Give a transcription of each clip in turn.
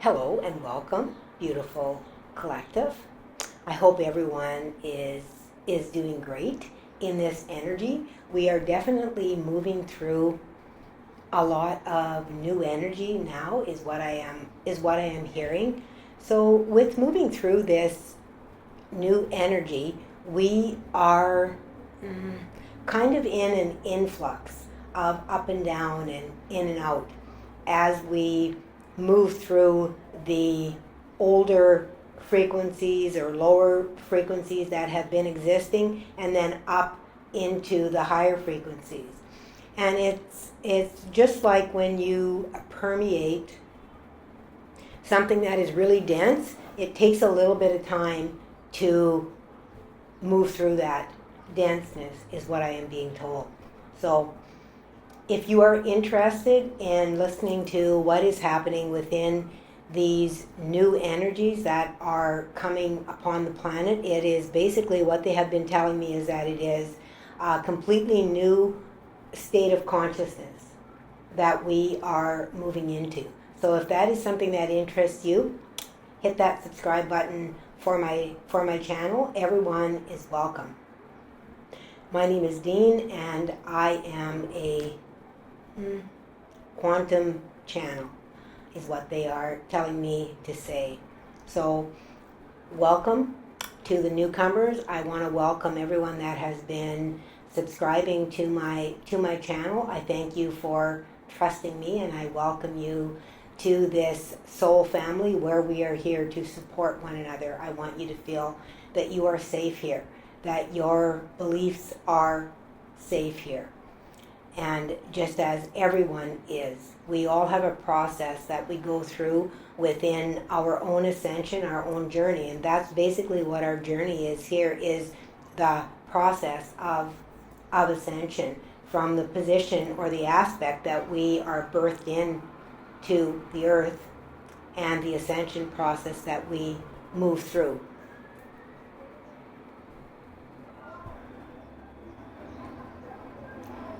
Hello and welcome, beautiful collective. I hope everyone is doing great in this energy. We are definitely moving through a lot of new energy now is what I am hearing. So with moving through this new energy, we are kind of in an influx of up and down and in and out as we move through the older frequencies or lower frequencies that have been existing and then up into the higher frequencies. And it's just like when you permeate something that is really dense, it takes a little bit of time to move through that denseness, is what I am being told. So if you are interested in listening to what is happening within these new energies that are coming upon the planet, it is basically what they have been telling me is that it is a completely new state of consciousness that we are moving into. So if that is something that interests you, hit that subscribe button for my channel. Everyone is welcome. My name is Dene, and I am a quantum channel, is what they are telling me to say. So welcome to the newcomers. I want to welcome everyone that has been subscribing to my channel. I thank you for trusting me, and I welcome you to this soul family where we are here to support one another. I want you to feel that you are safe here, that your beliefs are safe here. And just as everyone is, we all have a process that we go through within our own ascension, our own journey. And that's basically what our journey is here, is the process of ascension, from the position or the aspect that we are birthed in to the earth, and the ascension process that we move through.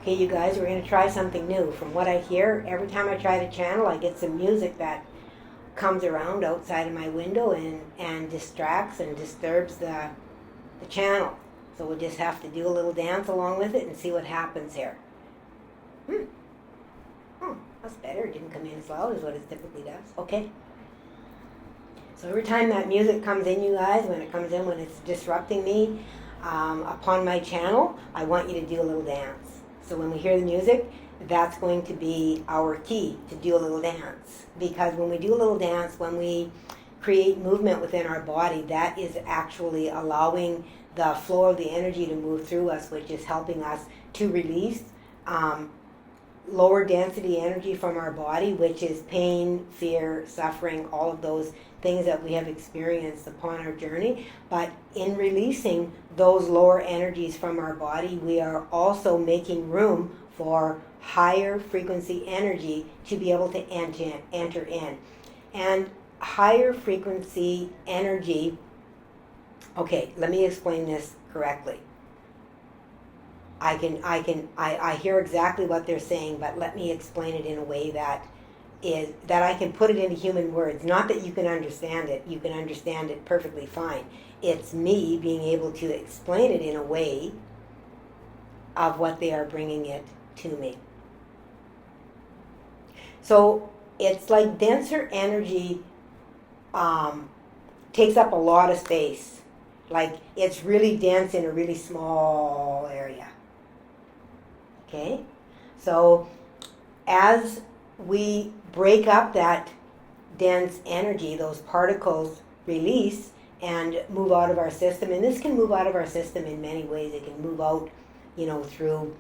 Okay, you guys, we're going to try something new. From what I hear, every time I try to channel, I get some music that comes around outside of my window and distracts and disturbs the channel. So we'll just have to do a little dance along with it and see what happens here. Oh, that's better. It didn't come in as loud as what it typically does. Okay. So every time that music comes in, you guys, when it's disrupting me upon my channel, I want you to do a little dance. So when we hear the music, that's going to be our key to do a little dance. Because when we do a little dance, when we create movement within our body, that is actually allowing the flow of the energy to move through us, which is helping us to release lower density energy from our body, which is pain, fear, suffering, all of those things that we have experienced upon our journey. But in releasing those lower energies from our body, we are also making room for higher frequency energy to be able to enter in. And higher frequency energy, okay, let me explain this correctly. I hear exactly what they're saying, but let me explain it in a way that I can put it into human words. Not that you can understand it. You can understand it perfectly fine. It's me being able to explain it in a way of what they are bringing it to me. So it's like denser energy takes up a lot of space. Like it's really dense in a really small area. Okay? So as we break up that dense energy, those particles release and move out of our system. And this can move out of our system in many ways. It can move out, through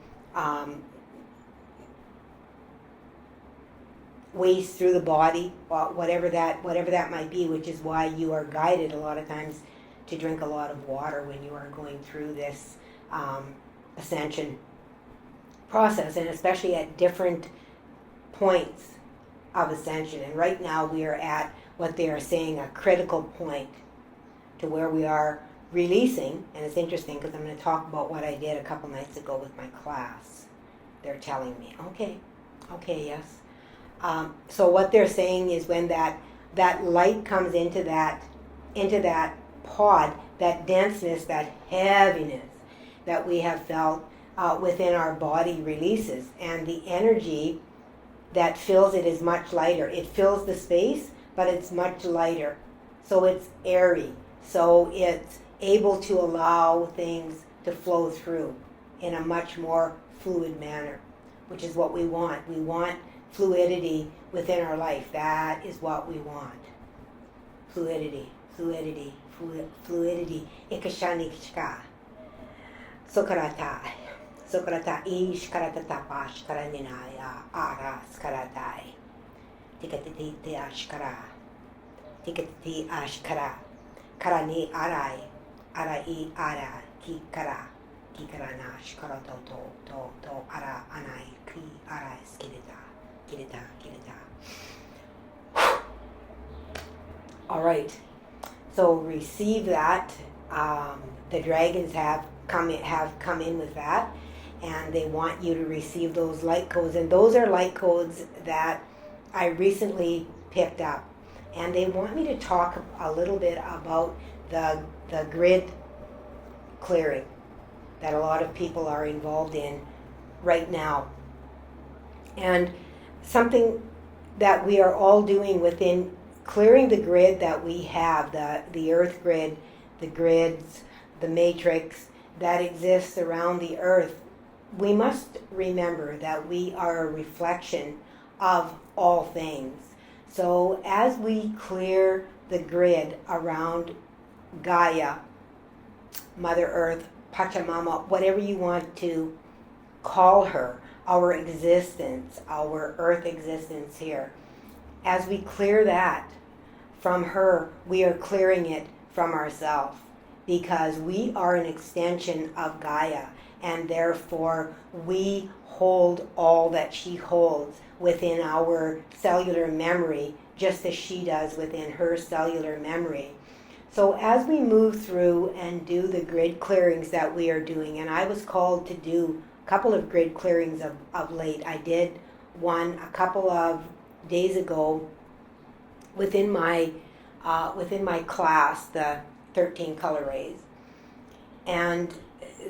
waste through the body, whatever that might be, which is why you are guided a lot of times to drink a lot of water when you are going through this ascension process, and especially at different points of ascension. And right now we are at what they are saying a critical point to where we are releasing. And it's interesting because I'm going to talk about what I did a couple nights ago with my class. They're telling me, okay, yes. So what they're saying is when that that light comes into that pod, that denseness, that heaviness that we have felt within our body releases, and the energy that fills it is much lighter. It fills the space, but it's much lighter. So it's airy. So it's able to allow things to flow through in a much more fluid manner, which is what we want. We want fluidity within our life. That is what we want. Fluidity, fluidity, fluidity. Ikashanikshka. Sokarata. Sokarata ish karatatapash karaninaya aras karatai. Tikatiti ashkara. Tikatiti ashkara. Karani arai. Arai ara kikara. Kikaranash karato to ara anai ki ara skidita. Kirita. All right. So receive that. The dragons have come in with that, and they want you to receive those light codes. And those are light codes that I recently picked up, and they want me to talk a little bit about the grid clearing that a lot of people are involved in right now, and something that we are all doing within clearing the grid that we have, the earth grid, the grids, the matrix that exists around the earth. We must remember that we are a reflection of all things. So as we clear the grid around Gaia, Mother Earth, Pachamama, whatever you want to call her, our existence, our earth existence here, as we clear that from her, we are clearing it from ourselves, because we are an extension of Gaia, and therefore we hold all that she holds within our cellular memory, just as she does within her cellular memory. So as we move through and do the grid clearings that we are doing, and I was called to do a couple of grid clearings of late. I did one a couple of days ago within my class, the 13 color rays. And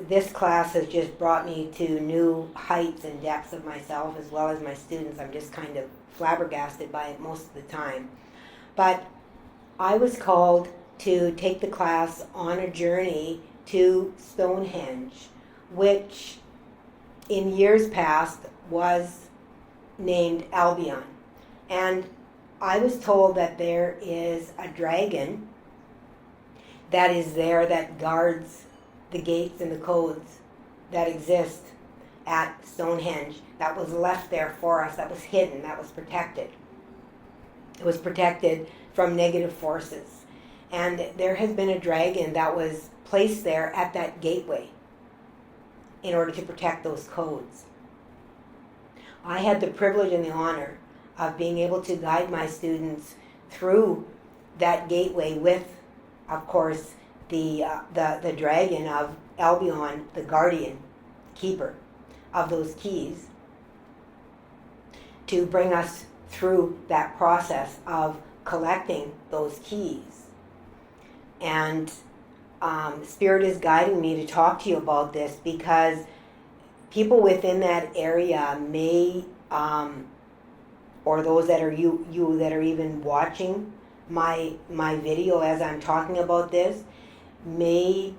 this class has just brought me to new heights and depths of myself, as well as my students. I'm just kind of flabbergasted by it most of the time. But I was called to take the class on a journey to Stonehenge, which in years past was named Albion. And I was told that there is a dragon that is there that guards the gates and the codes that exist at Stonehenge, that was left there for us, that was hidden, that was protected. It was protected from negative forces. And there has been a dragon that was placed there at that gateway in order to protect those codes. I had the privilege and the honor of being able to guide my students through that gateway with, of course, the dragon of Albion, the guardian, keeper of those keys, to bring us through that process of collecting those keys. And Spirit is guiding me to talk to you about this, because people within that area may, or those that are you that are even watching my video as I'm talking about this, may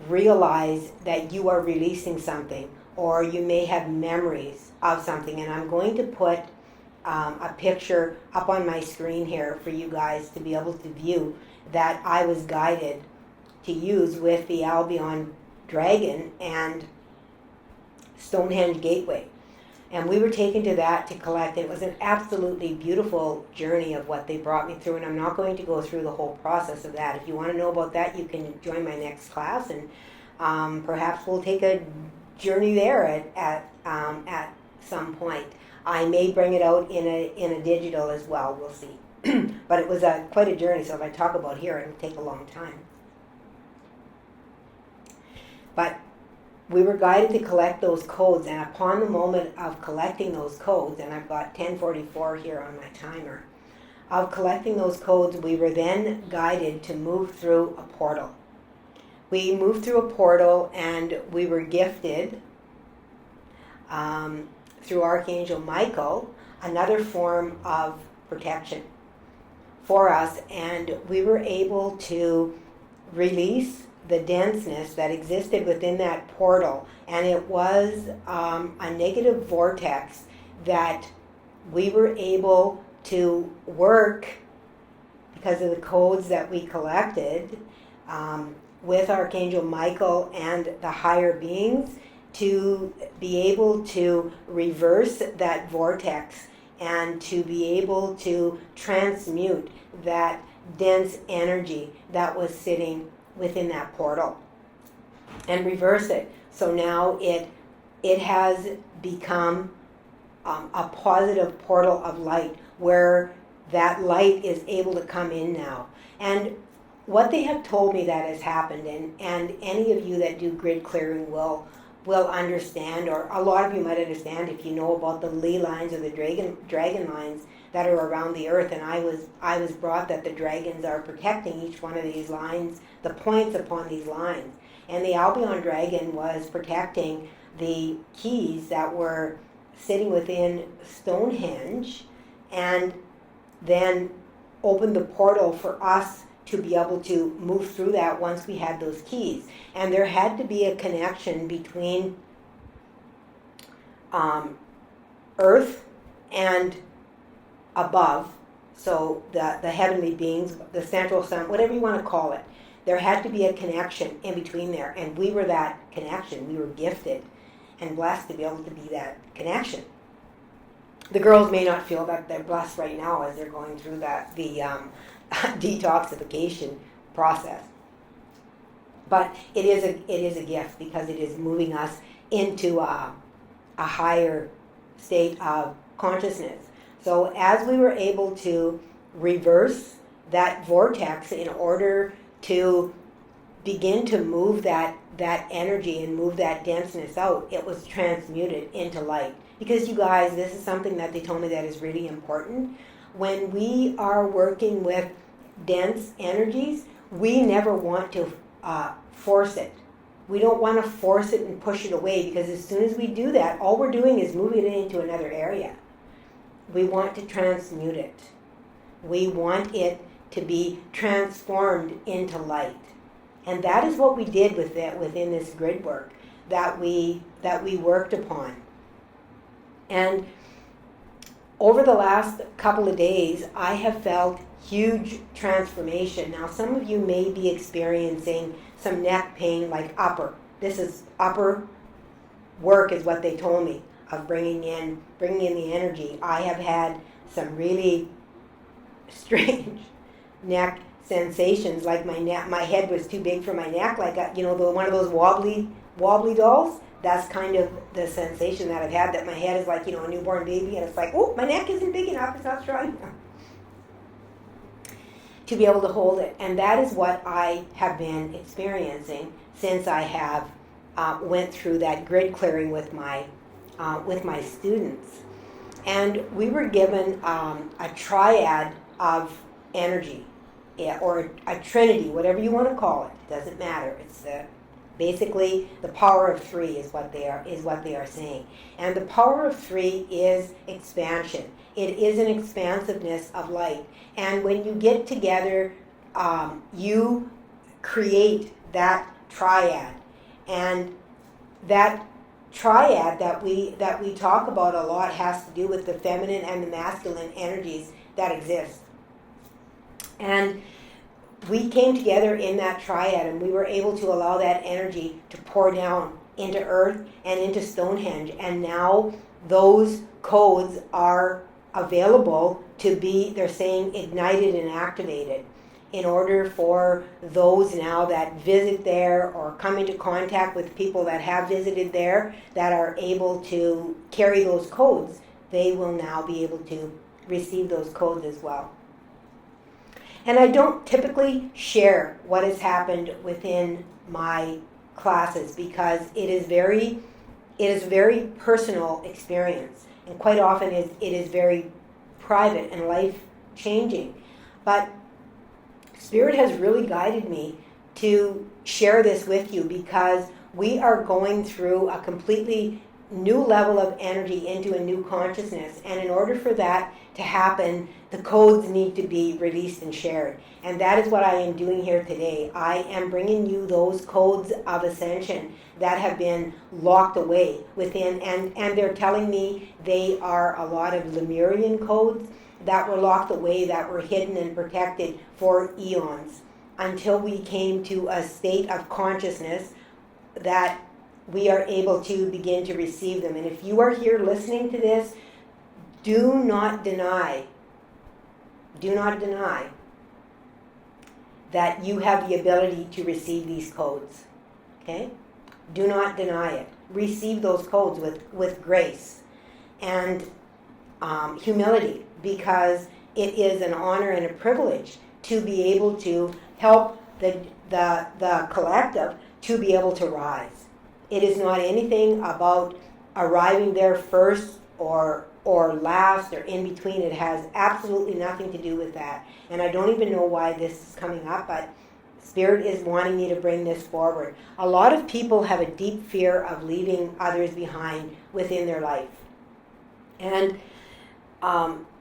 realize that you are releasing something, or you may have memories of something. And I'm going to put a picture up on my screen here for you guys to be able to view, that I was guided to use with the Albion Dragon and Stonehenge Gateway. And we were taken to that to collect. It was an absolutely beautiful journey of what they brought me through, and I'm not going to go through the whole process of that. If you want to know about that, you can join my next class, and perhaps we'll take a journey there at some point. I may bring it out in a digital as well. We'll see. But it was quite a journey, so if I talk about here, it'll take a long time. But we were guided to collect those codes, and upon the moment of collecting those codes, and I've got 10:44 here on my timer, of collecting those codes, we were then guided to move through a portal. We moved through a portal and we were gifted through Archangel Michael another form of protection for us, and we were able to release the denseness that existed within that portal, and it was a negative vortex that we were able to work because of the codes that we collected with Archangel Michael and the higher beings to be able to reverse that vortex and to be able to transmute that dense energy that was sitting within that portal and reverse it. So now it has become a positive portal of light where that light is able to come in now. And what they have told me that has happened, and any of you that do grid clearing will understand, or a lot of you might understand if you know about the ley lines or the dragon lines that are around the earth. And I was brought that the dragons are protecting each one of these lines, the points upon these lines. And the Albion dragon was protecting the keys that were sitting within Stonehenge, and then opened the portal for us to be able to move through that once we had those keys. And there had to be a connection between earth and above, so the heavenly beings, the central sun, whatever you want to call it. There had to be a connection in between there, and we were that connection. We were gifted and blessed to be able to be that connection. The girls may not feel that they're blessed right now as they're going through the detoxification process, but it is a gift because it is moving us into a higher state of consciousness. So as we were able to reverse that vortex in order to begin to move that energy and move that denseness out, it was transmuted into light. Because you guys, this is something that they told me that is really important. When we are working with dense energies, we never want to force it. We don't want to force it and push it away, because as soon as we do that, all we're doing is moving it into another area. We want to transmute it. We want it to be transformed into light. And that is what we did with it within this grid work that we worked upon. And over the last couple of days, I have felt huge transformation. Now, some of you may be experiencing some neck pain, like upper. This is upper work is what they told me, of bringing in the energy. I have had some really strange neck sensations, like my head was too big for my neck, like one of those wobbly dolls. That's kind of the sensation that I've had, that my head is like, a newborn baby, and it's like, oh, my neck isn't big enough, it's not strong enough to be able to hold it. And that is what I have been experiencing since I have went through that grid clearing with my students. And we were given a triad of energy, or a trinity, whatever you want to call it. It doesn't matter. It's basically the power of three is what they are saying. And the power of three is expansion. It is an expansiveness of light. And when you get together, you create that triad. And that triad that we talk about a lot has to do with the feminine and the masculine energies that exist. And we came together in that triad, and we were able to allow that energy to pour down into earth and into Stonehenge. And now those codes are available to be, they're saying, ignited and activated, in order for those now that visit there or come into contact with people that have visited there that are able to carry those codes. They will now be able to receive those codes as well. And I don't typically share what has happened within my classes, because it is a very personal experience, and quite often it is very private and life changing. But Spirit has really guided me to share this with you because we are going through a completely new level of energy into a new consciousness. And in order for that to happen, the codes need to be released and shared. And that is what I am doing here today. I am bringing you those codes of ascension that have been locked away within. And they're telling me they are a lot of Lemurian codes that were locked away, that were hidden and protected for eons until we came to a state of consciousness that we are able to begin to receive them. And if you are here listening to this, do not deny that you have the ability to receive these codes. Okay? Do not deny it. Receive those codes with grace and humility, because it is an honor and a privilege to be able to help the collective to be able to rise. It is not anything about arriving there first or last or in between. It has absolutely nothing to do with that. And I don't even know why this is coming up, but Spirit is wanting me to bring this forward. A lot of people have a deep fear of leaving others behind within their life. And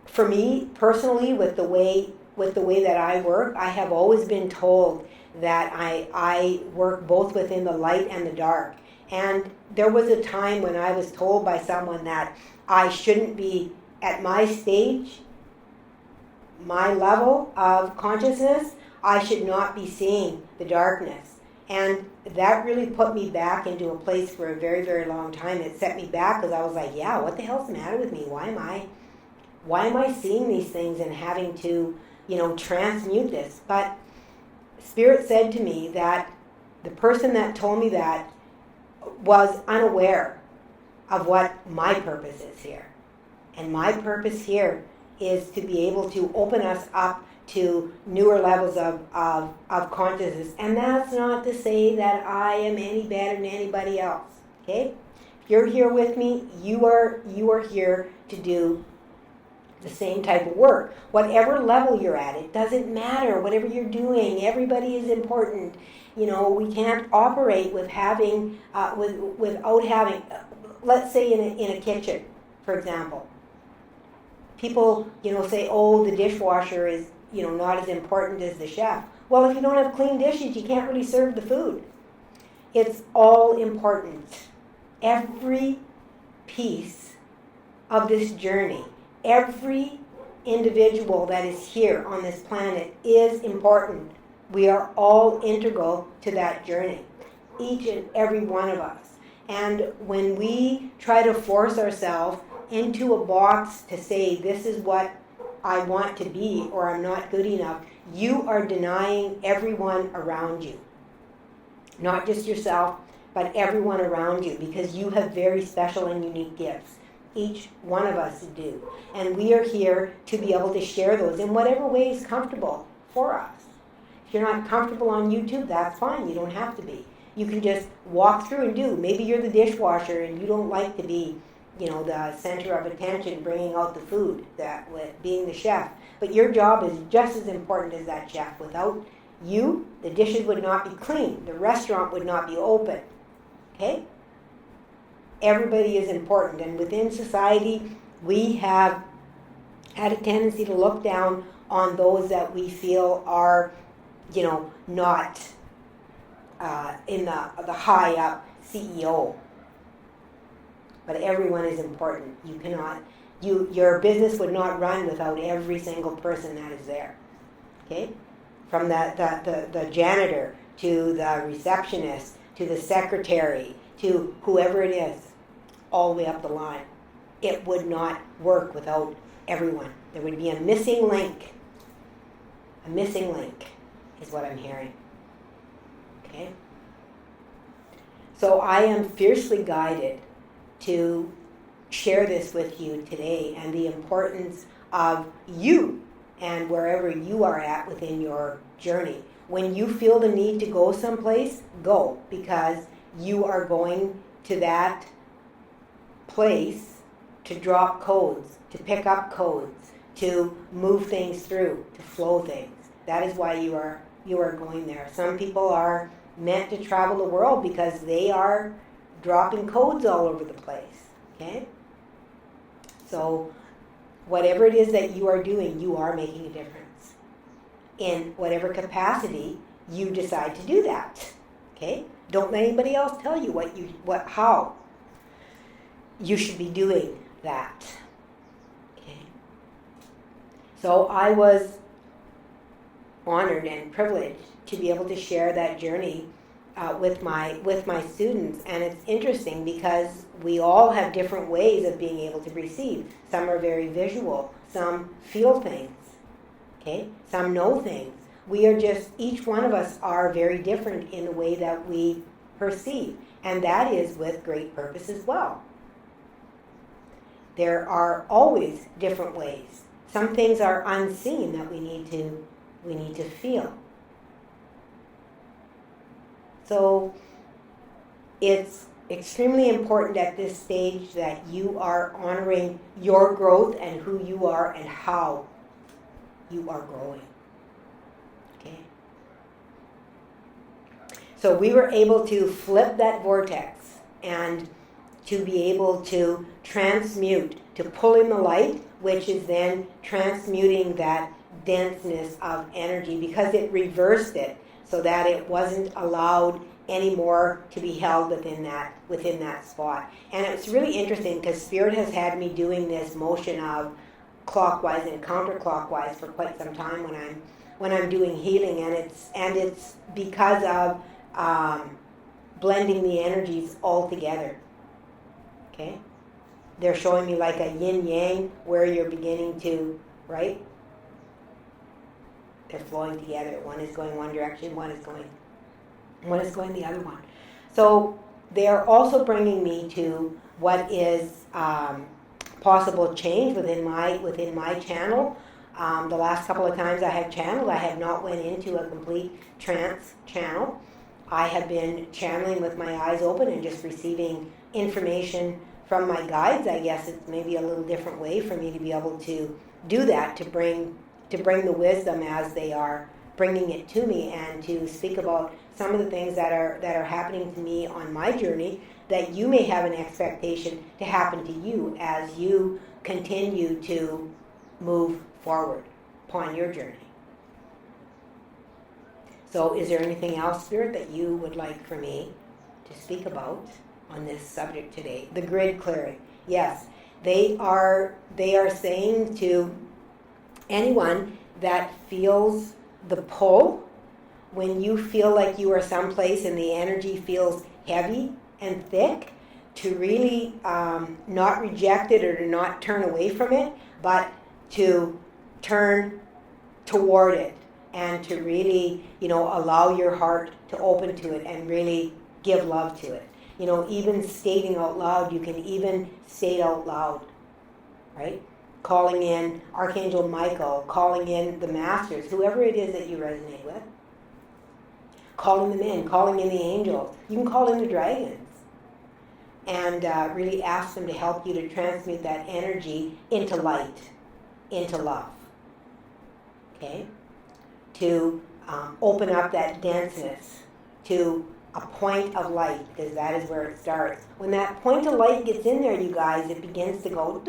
for me personally, with the way that I work, I have always been told that I work both within the light and the dark. And there was a time when I was told by someone that I shouldn't be at my stage, my level of consciousness, I should not be seeing the darkness. And that really put me back into a place for a very, very long time. It set me back because I was like, yeah, what the hell's the matter with me? Why am I seeing these things and having to, transmute this? But Spirit said to me that the person that told me that was unaware of what my purpose is here. And my purpose here is to be able to open us up to newer levels of consciousness. And that's not to say that I am any better than anybody else. Okay? If you're here with me, you are here to do the same type of work. Whatever level you're at, it doesn't matter. Whatever you're doing, everybody is important. We can't operate with having, without having, let's say in a kitchen, for example. People, say, oh, the dishwasher is, not as important as the chef. Well, if you don't have clean dishes, you can't really serve the food. It's all important. Every piece of this journey, every individual that is here on this planet is important. We are all integral to that journey, each and every one of us. And when we try to force ourselves into a box to say, this is what I want to be, or I'm not good enough, you are denying everyone around you. Not just yourself, but everyone around you, because you have very special and unique gifts. Each one of us do. And we are here to be able to share those in whatever way is comfortable for us. If you're not comfortable on YouTube, that's fine. You don't have to be. You can just walk through and do. Maybe you're the dishwasher and you don't like to be, the center of attention, bringing out the food, being the chef. But your job is just as important as that chef. Without you, the dishes would not be clean. The restaurant would not be open. Okay? Everybody is important. And within society, we have had a tendency to look down on those that we feel are, not in the high up CEO. But everyone is important. You cannot, your business would not run without every single person that is there. Okay? From the janitor to the receptionist to the secretary to whoever it is, all the way up the line. It would not work without everyone. There would be a missing link. A missing link is what I'm hearing. Okay? So I am fiercely guided to share this with you today, and the importance of you and wherever you are at within your journey. When you feel the need to go someplace, go, because you are going to that place to drop codes, to pick up codes, to move things through, to flow things. That is why you are going there. Some people are meant to travel the world because they are dropping codes all over the place. Okay? So whatever it is that you are doing, you are making a difference. In whatever capacity you decide to do that. Okay? Don't let anybody else tell you how you should be doing that. Okay? So I was honored and privileged to be able to share that journey with my students, and it's interesting because we all have different ways of being able to receive. Some are very visual, some feel things, okay? Some know things. We are just, each one of us are very different in the way that we perceive, and that is with great purpose as well. There are always different ways. Some things are unseen that we need to feel. So it's extremely important at this stage that you are honoring your growth and who you are and how you are growing. Okay? So we were able to flip that vortex and to be able to transmute, to pull in the light, which is then transmuting that denseness of energy because it reversed it so that it wasn't allowed anymore to be held within that spot. And it's really interesting because Spirit has had me doing this motion of clockwise and counterclockwise for quite some time when I'm doing healing, and it's because of blending the energies all together. Okay? They're showing me like a yin-yang where you're beginning to, right? They're flowing together. One is going one direction, one is going the other one. So they are also bringing me to what is possible change within my channel. The last couple of times I have channeled, I have not went into a complete trance channel. I have been channeling with my eyes open and just receiving information from my guides. I guess it's maybe a little different way for me to be able to do that, to bring the wisdom as they are bringing it to me, and to speak about some of the things that are happening to me on my journey that you may have an expectation to happen to you as you continue to move forward upon your journey. So is there anything else, Spirit, that you would like for me to speak about on this subject today? The grid clearing. Yes, they are saying to anyone that feels the pull, when you feel like you are someplace and the energy feels heavy and thick, to really not reject it or to not turn away from it, but to turn toward it and to really, allow your heart to open to it and really give love to it. Even stating out loud, you can even state out loud, right? Calling in Archangel Michael, calling in the Masters, whoever it is that you resonate with. Calling them in, calling in the angels. You can call in the dragons. And really ask them to help you to transmute that energy into light, into love. Okay? To open up that denseness to a point of light, because that is where it starts. When that point of light gets in there, you guys, it begins to go.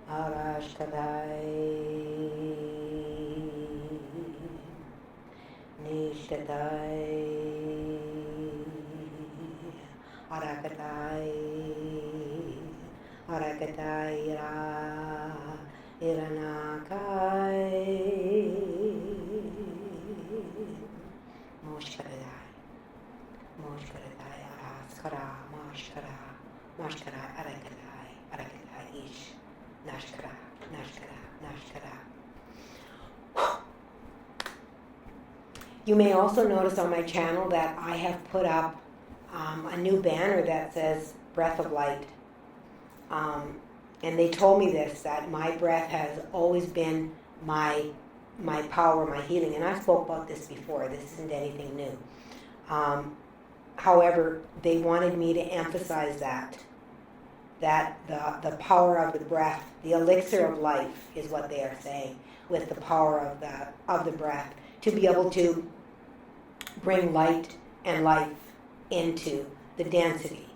Arashkadai Nishkadai Arakatai Arakatai Iranakai Moshkadai Araskara Mashkara Arakatai Ish Nashkara. You may also notice on my channel that I have put up a new banner that says Breath of Light. And they told me this, that my breath has always been my power, my healing. And I spoke about this before. This isn't anything new. However, they wanted me to emphasize that the power of the breath, the elixir of life is what they are saying, with the power of the breath, to be able to bring light and life into the density,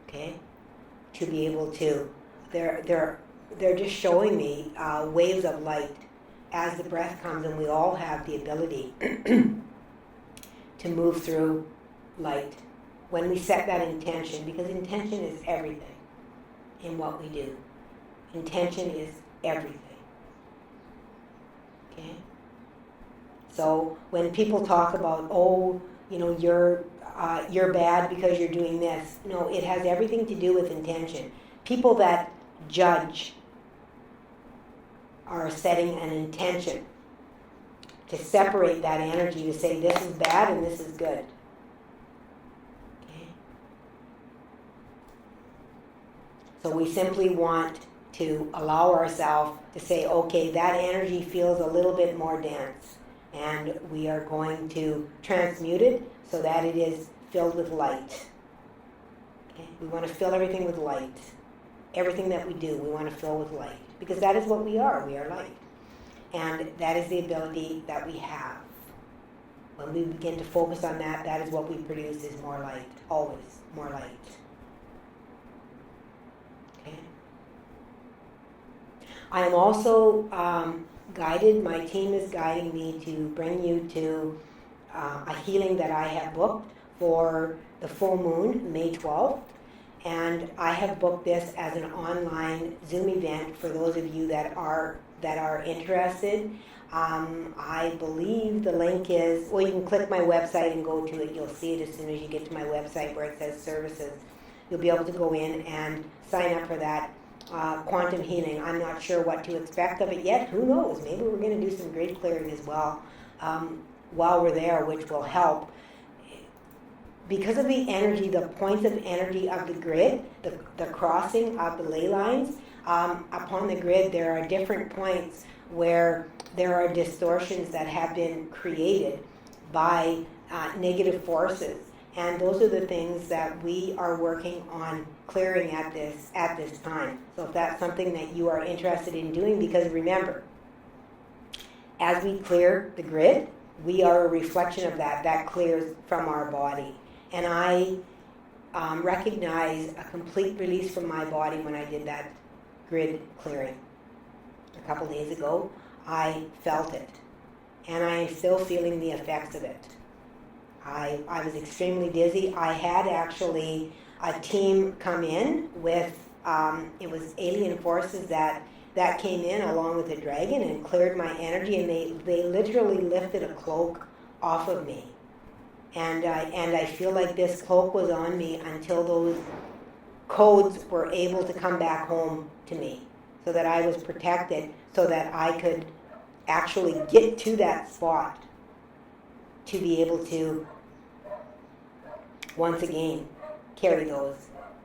okay? To be able to, they're just showing me waves of light as the breath comes, and we all have the ability to move through light when we set that intention, because intention is everything in what we do. Intention is everything. Okay? So when people talk about, oh, you know, you're bad because you're doing this. No, it has everything to do with intention. People that judge are setting an intention to separate that energy, to say this is bad and this is good. Okay? So we simply want to allow ourselves to say, okay, that energy feels a little bit more dense, and we are going to transmute it so that it is filled with light. Okay? We want to fill everything with light. Everything that we do, we want to fill with light. Because that is what we are. We are light. And that is the ability that we have. When we begin to focus on that, that is what we produce, is more light. Always more light. Okay? I am also guided, my team is guiding me to bring you to a healing that I have booked for the full moon, May 12th. And I have booked this as an online Zoom event for those of you that are interested. I believe the link is, well, you can click my website and go to it. You'll see it as soon as you get to my website where it says services. You'll be able to go in and sign up for that quantum healing. I'm not sure what to expect of it yet. Who knows? Maybe we're going to do some grid clearing as well while we're there, which will help. Because of the energy, the points of energy of the grid, the crossing of the ley lines, upon the grid there are different points where there are distortions that have been created by negative forces. And those are the things that we are working on clearing at this time. So if that's something that you are interested in doing, because remember, as we clear the grid, we are a reflection of that clears from our body. And I recognize a complete release from my body when I did that grid clearing. A couple days ago, I felt it. And I am still feeling the effects of it. I was extremely dizzy. I had actually a team come in with, it was alien forces that came in along with a dragon and cleared my energy, and they literally lifted a cloak off of me. And I feel like this cloak was on me until those codes were able to come back home to me, so that I was protected, so that I could actually get to that spot to be able to once again carry those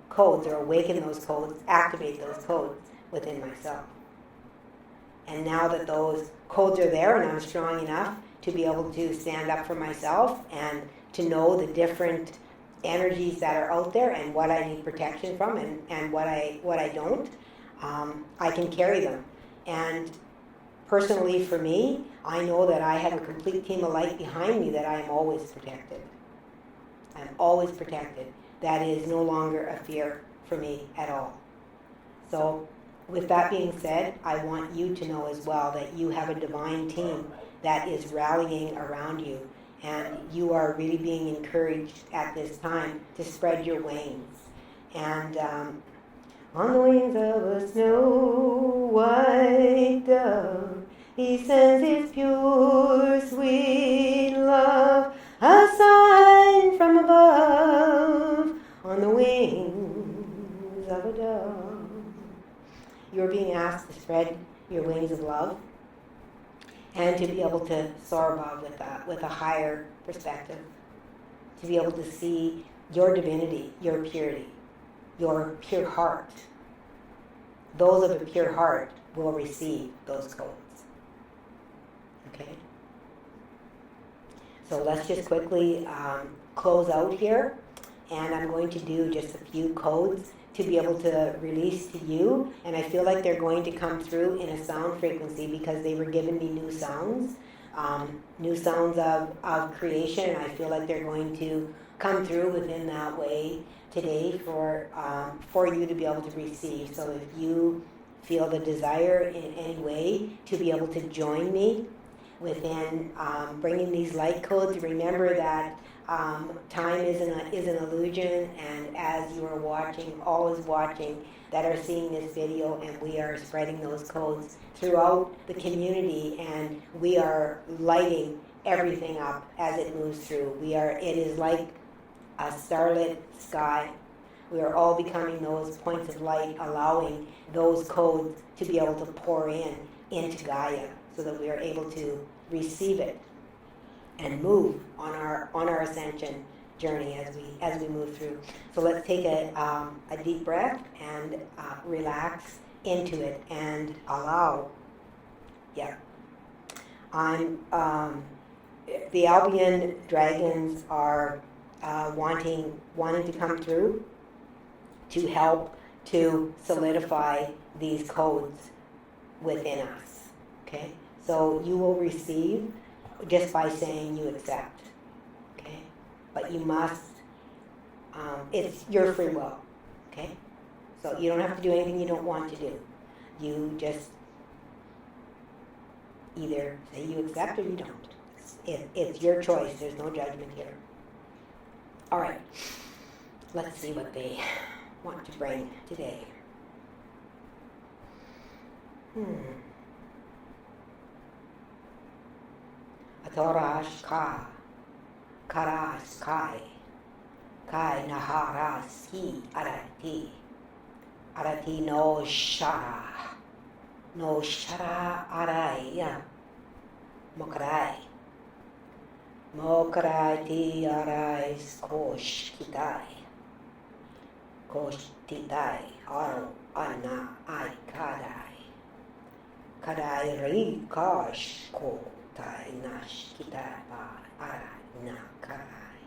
codes or awaken those codes, activate those codes within myself. And now that those codes are there and I'm strong enough to be able to stand up for myself and to know the different energies that are out there and what I need protection from and what I don't, I can carry them. And personally for me, I know that I have a complete team of light behind me, that I am always protected. I'm always protected. That is no longer a fear for me at all. So with that being said, I want you to know as well that you have a divine team that is rallying around you, and you are really being encouraged at this time to spread your wings. And on the wings of a snow white dove, he sends his pure sweet love, a sign from above, on the wings of a dove. You're being asked to spread your wings of love. and to be able to soar above with a higher perspective, to be able to see your divinity, your purity, your pure heart. Those of a pure heart will receive those codes. Okay? So let's just quickly close out here, and I'm going to do just a few codes to be able to release to you, and I feel like they're going to come through in a sound frequency because they were giving me new sounds of creation, and I feel like they're going to come through within that way today for you to be able to receive. So if you feel the desire in any way to be able to join me within bringing these light codes, remember that time is an illusion, and as you are watching, always watching, that are seeing this video, and we are spreading those codes throughout the community, and we are lighting everything up as it moves through. It is like a starlit sky. We are all becoming those points of light, allowing those codes to be able to pour into Gaia, so that we are able to receive it and move on our ascension journey as we move through. So let's take a deep breath and relax into it and allow. Yeah. The Albion dragons are wanting to come through to help to solidify these codes within us. Okay? So you will receive just by saying you accept. Okay? But you must, it's your free will. Okay? So you don't have to do anything you don't want to do. You just either say you accept or you don't. It's your choice. There's no judgment here. All right. Let's see what they want to bring today. Atorash ka, karas kai, kai naharas hi arati no shara araya, mokrai ti arais kosh titai, aro ana ai kadai ri kosh ko tai nash kita ba ara nakarai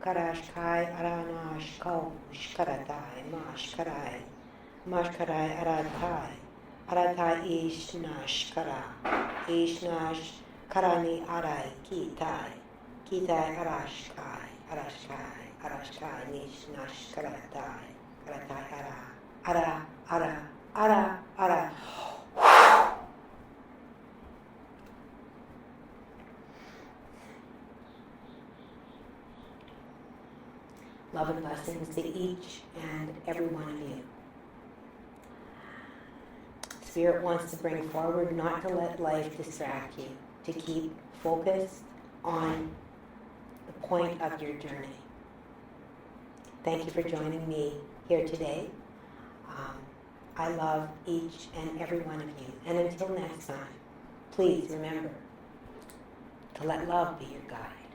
Karashkai aranash kosh karatai mashkarai aratai ishnash karani arai kitai arashkai nishnash karatai ara. Love and blessings to each and every one of you. Spirit wants to bring forward not to let life distract you, to keep focused on the point of your journey. Thank you for joining me here today. I love each and every one of you. And until next time, please remember to let love be your guide.